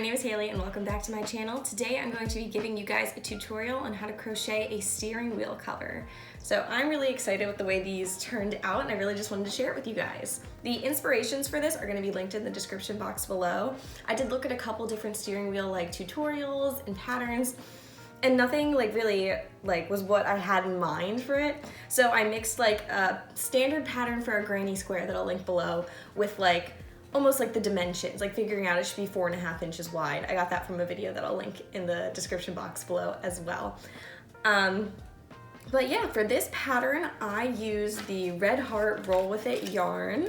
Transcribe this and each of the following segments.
my name is Haley and welcome back to my channel. Today I'm going to be giving you guys a tutorial on how to crochet a steering wheel cover. So I'm really excited with the way these turned out and I really just wanted to share it with you guys. The inspirations for this are going to be linked in the description box below. I did look at a couple different steering wheel tutorials and patterns, and nothing really was what I had in mind for it. So I mixed a standard pattern for a granny square that I'll link below with almost the dimensions, figuring out it should be 4.5 inches wide. I got that from a video that I'll link in the description box below as well. But yeah, for this pattern, I used the Red Heart Roll With It yarn.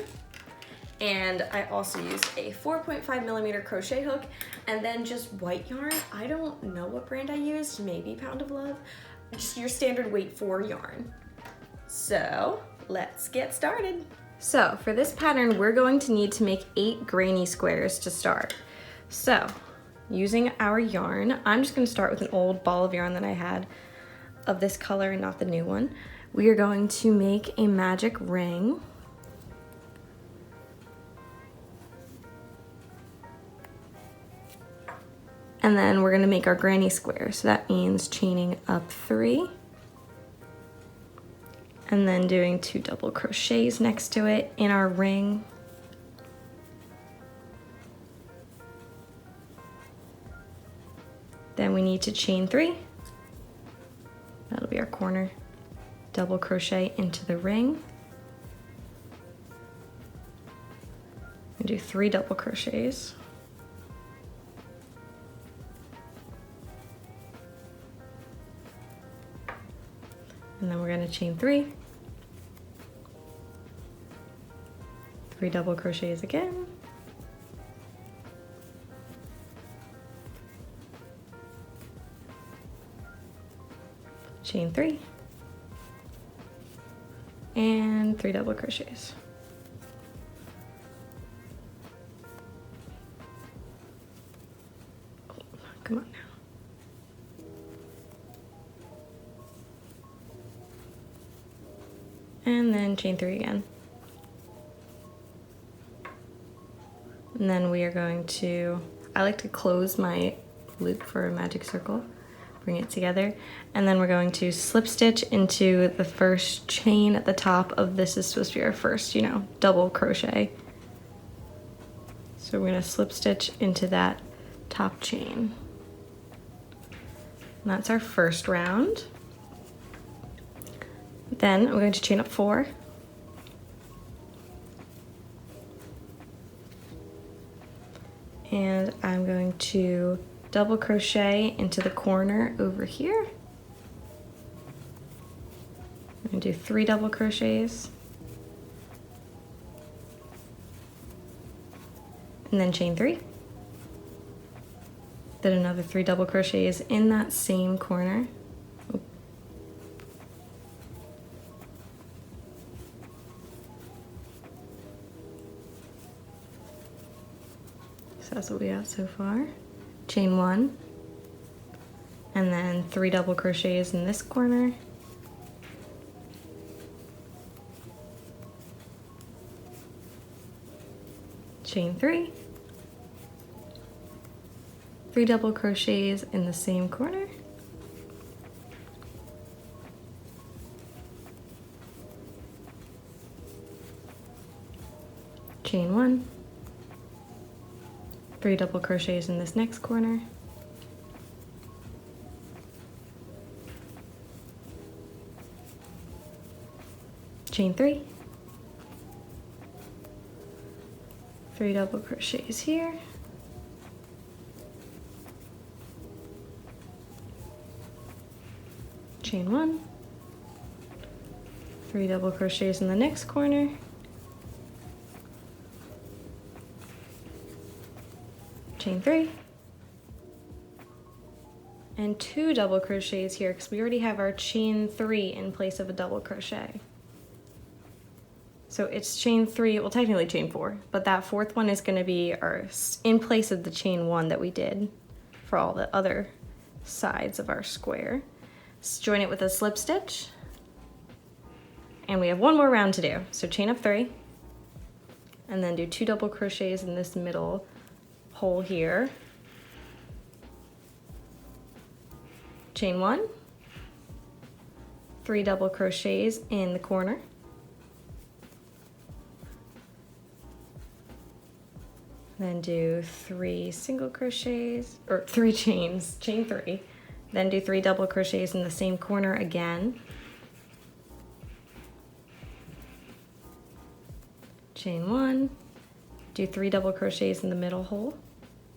And I also used a 4.5mm crochet hook and then just white yarn. I don't know what brand I used, maybe Pound of Love. Just your standard weight 4 yarn. So let's get started. So for this pattern, we're going to need to make 8 granny squares to start. So using our yarn, I'm just gonna start with an old ball of yarn that I had of this color and not the new one. We are going to make a magic ring. And then we're gonna make our granny square. So that means chaining up 3. And then doing 2 double crochets next to it in our ring. Then we need to chain 3. That'll be our corner. Double crochet into the ring. And do 3 double crochets. And then we're gonna chain 3. 3 double crochets again. Chain 3. And 3 double crochets. Oh, come on now. And then chain 3 again. And then we are going to, I like to close my loop for a magic circle, bring it together, and then we're going to slip stitch into the first chain at the top of this is supposed to be our first, double crochet. So we're gonna slip stitch into that top chain. And that's our first round. Then I'm going to chain up 4. And I'm going to double crochet into the corner over here. I'm going to do 3 double crochets. And then chain 3. Then another 3 double crochets in that same corner. So that's what we got so far. Chain 1, and then 3 double crochets in this corner. Chain 3, 3 double crochets in the same corner. Chain 1. 3 double crochets in this next corner. Chain 3. 3 double crochets here. Chain 1. 3 double crochets in the next corner. Chain 3, and 2 double crochets here because we already have our chain 3 in place of a double crochet. So it's chain 3, well technically chain 4, but that 4th one is going to be in place of the chain 1 that we did for all the other sides of our square. Let's join it with a slip stitch, and we have 1 more round to do. So chain up 3, and then do 2 double crochets in this middle hole here. chain 1, 3 double crochets in the corner, then do 3 single crochets, or 3 chains, chain 3, then do 3 double crochets in the same corner again, chain 1, do 3 double crochets in the middle hole,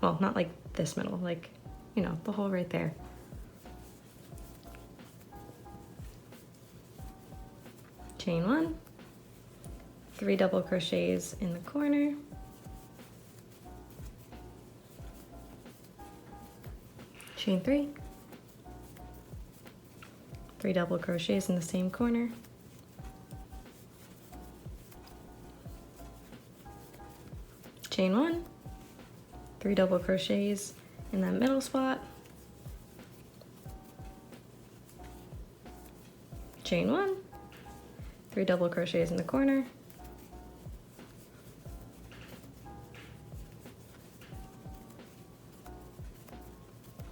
well, not like this middle, like, you know, the hole right there. Chain 1, 3 double crochets in the corner, chain 3, 3 double crochets in the same corner, chain 1, 3 double crochets in that middle spot, chain 1, 3 double crochets in the corner,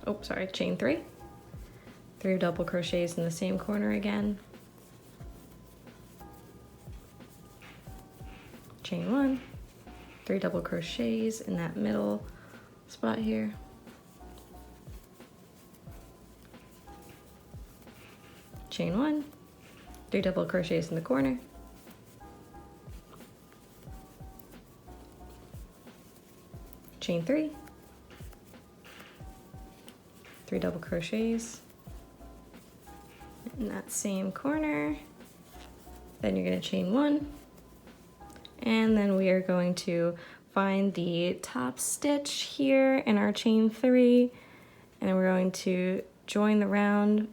oh sorry, chain 3, 3 double crochets in the same corner again, chain 1, 3 double crochets in that middle spot here, chain 1, 3 double crochets in the corner, chain 3, 3 double crochets in that same corner, then you're going to chain 1, and then we are going to find the top stitch here in our chain 3, and we're going to join the round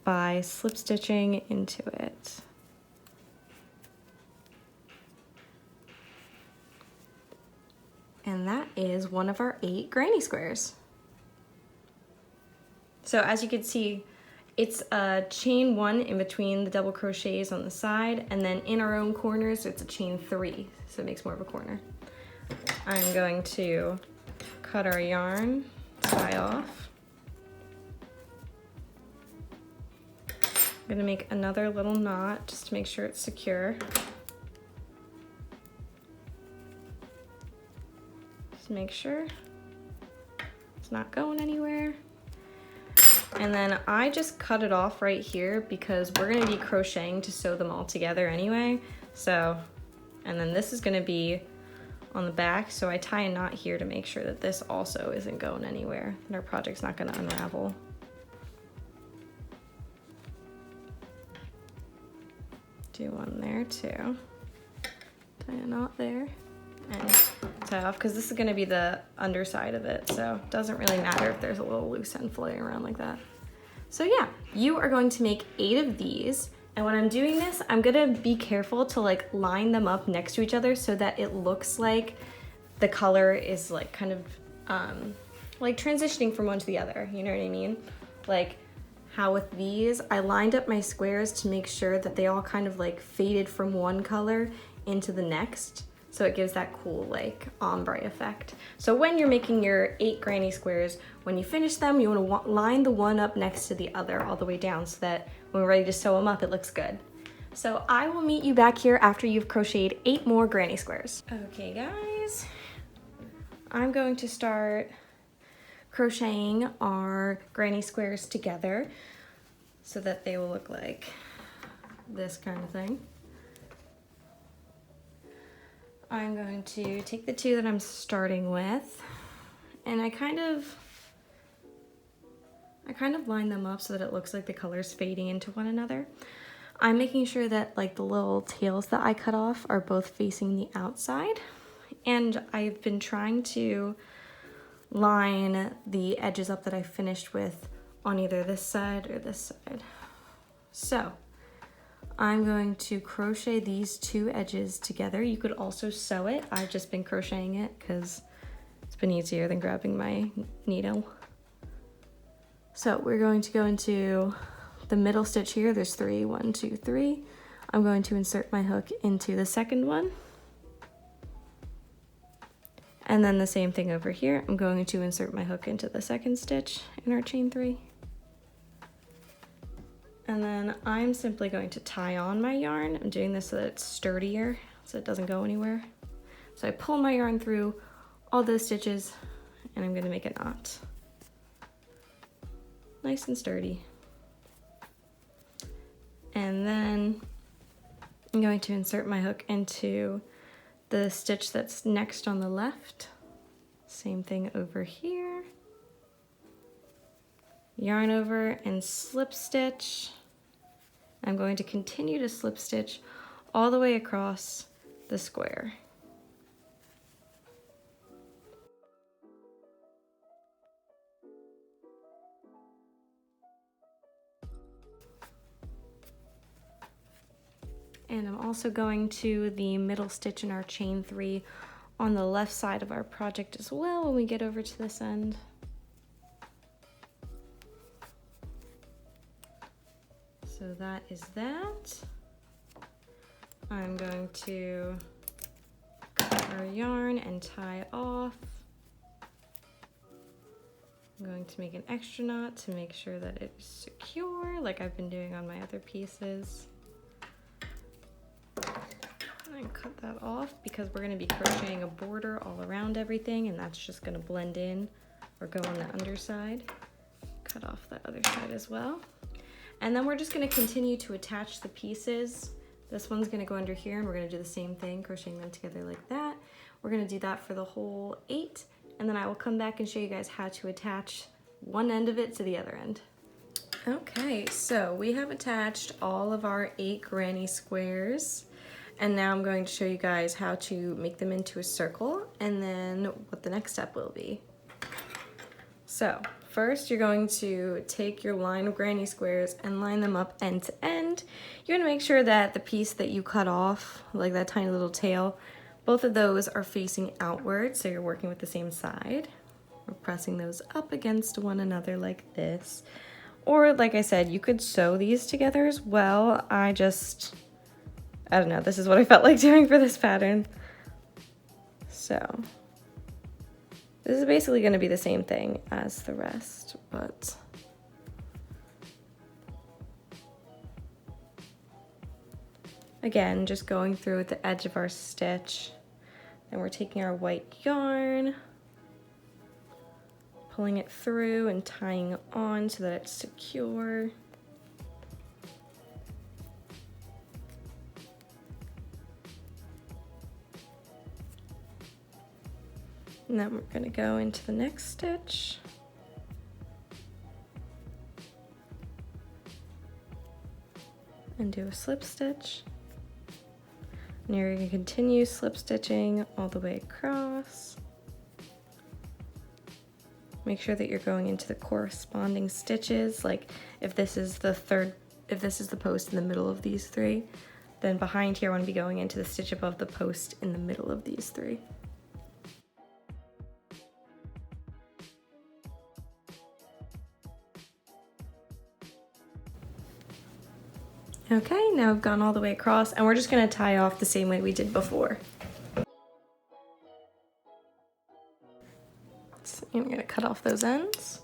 by slip stitching into it. And that is one of our 8 granny squares. So as you can see, it's a chain 1 in between the double crochets on the side, and then in our own corners it's a chain 3, so it makes more of a corner. I'm going to cut our yarn, tie off. I'm gonna make another little knot just to make sure it's secure. Just make sure it's not going anywhere. And then I just cut it off right here because we're gonna be crocheting to sew them all together anyway. So, and then this is gonna be on the back, so I tie a knot here to make sure that this also isn't going anywhere and our project's not gonna unravel. Do one there too. Tie a knot there and tie off, because this is going to be the underside of it, so it doesn't really matter if there's a little loose end floating around like that. So yeah, you are going to make 8 of these, and when I'm doing this, I'm going to be careful to like line them up next to each other so that it looks like the color is like kind of like transitioning from one to the other, you know what I mean? Like how with these, I lined up my squares to make sure that they all kind of like faded from one color into the next. So it gives that cool like ombre effect. So when you're making your 8 granny squares, when you finish them, you want to line the one up next to the other all the way down so that when we're ready to sew them up, it looks good. So I will meet you back here after you've crocheted 8 more granny squares. Okay guys, I'm going to start crocheting our granny squares together so that they will look like this kind of thing. I'm going to take the 2 that I'm starting with, and I kind of line them up so that it looks like the color's fading into one another. I'm making sure that like the little tails that I cut off are both facing the outside, and I've been trying to line the edges up that I finished with on either this side or this side. So I'm going to crochet these 2 edges together. You could also sew it. I've just been crocheting it because it's been easier than grabbing my needle. So we're going to go into the middle stitch here. There's 3, 1, 2, 3. I'm going to insert my hook into the second one. And then the same thing over here. I'm going to insert my hook into the second stitch in our chain 3. And then I'm simply going to tie on my yarn. I'm doing this so that it's sturdier, so it doesn't go anywhere. So I pull my yarn through all those stitches and I'm gonna make a knot. Nice and sturdy. And then I'm going to insert my hook into the stitch that's next on the left. Same thing over here. Yarn over and slip stitch. I'm going to continue to slip stitch all the way across the square. And I'm also going to the middle stitch in our chain 3 on the left side of our project as well when we get over to this end. So that is that. I'm going to cut our yarn and tie off. I'm going to make an extra knot to make sure that it's secure, like I've been doing on my other pieces. And cut that off because we're going to be crocheting a border all around everything, and that's just going to blend in or go on the underside. Cut off that other side as well. And then we're just going to continue to attach the pieces. This one's going to go under here, and we're going to do the same thing, crocheting them together like that. We're going to do that for the whole 8, and then I will come back and show you guys how to attach one end of it to the other end. Okay, so we have attached all of our 8 granny squares, and now I'm going to show you guys how to make them into a circle and then what the next step will be. So first you're going to take your line of granny squares and line them up end to end. You're going to make sure that the piece that you cut off, like that tiny little tail, both of those are facing outward, so you're working with the same side. We're pressing those up against one another like this. Or like I said, you could sew these together as well. I don't know, this is what I felt like doing for this pattern. So this is basically going to be the same thing as the rest, but again, just going through at the edge of our stitch. Then we're taking our white yarn, pulling it through and tying it on so that it's secure. And then we're going to go into the next stitch. And do a slip stitch. And you're going to continue slip stitching all the way across. Make sure that you're going into the corresponding stitches. Like if this is the post in the middle of these 3, then behind here I want to be going into the stitch above the post in the middle of these 3. Okay, now I've gone all the way across, and we're just going to tie off the same way we did before. So I'm going to cut off those ends.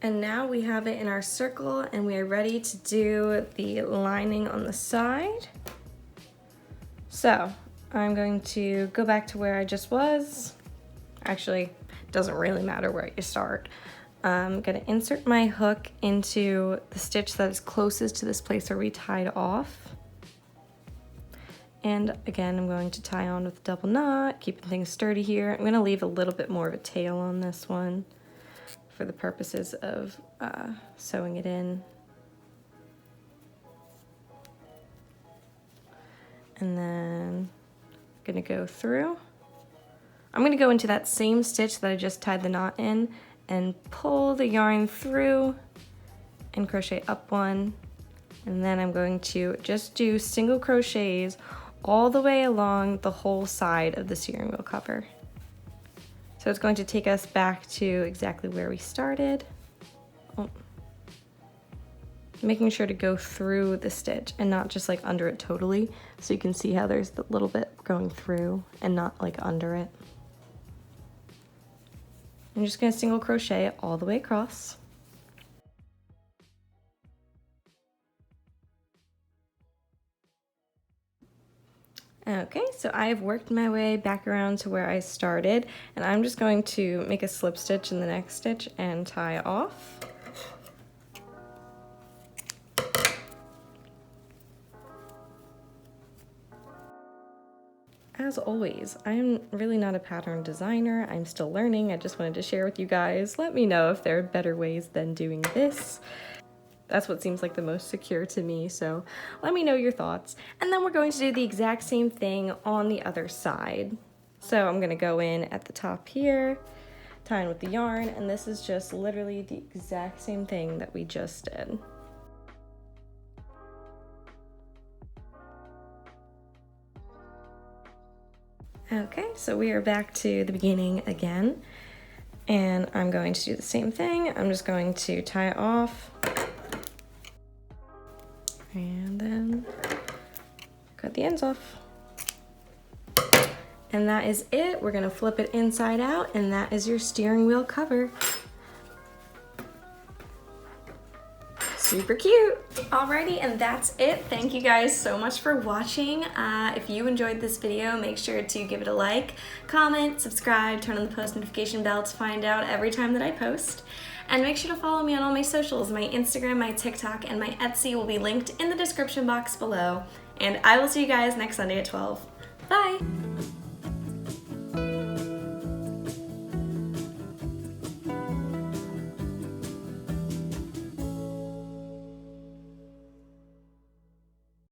And now we have it in our circle, and we are ready to do the lining on the side. So I'm going to go back to where I just was. Actually, it doesn't really matter where you start. I'm going to insert my hook into the stitch that is closest to this place where we tied off. And again, I'm going to tie on with a double knot, keeping things sturdy here. I'm going to leave a little bit more of a tail on this one for the purposes of sewing it in. And then I'm going to go through. I'm going to go into that same stitch that I just tied the knot in and pull the yarn through and crochet up one, and then I'm going to just do single crochets all the way along the whole side of the steering wheel cover. So it's going to take us back to exactly where we started. Making sure to go through the stitch and not just like under it totally, so you can see how there's the little bit going through and not like under it. I'm just going to single crochet all the way across. Okay, so I've worked my way back around to where I started, and I'm just going to make a slip stitch in the next stitch and tie off. As always, I'm really not a pattern designer. I'm still learning. I just wanted to share with you guys. Let me know if there are better ways than doing this. That's what seems like the most secure to me, so let me know your thoughts. And then we're going to do the exact same thing on the other side. So I'm gonna go in at the top here, tie in with the yarn, and this is just literally the exact same thing that we just did. Okay, so we are back to the beginning again, and I'm going to do the same thing. I'm just going to tie it off, and then cut the ends off. And that is it. We're gonna flip it inside out, and that is your steering wheel cover. Super cute. Alrighty, and that's it. Thank you guys so much for watching. If you enjoyed this video, make sure to give it a like, comment, subscribe, turn on the post notification bell to find out every time that I post. And make sure to follow me on all my socials. My Instagram, my TikTok, and my Etsy will be linked in the description box below. And I will see you guys next Sunday at 12. Bye!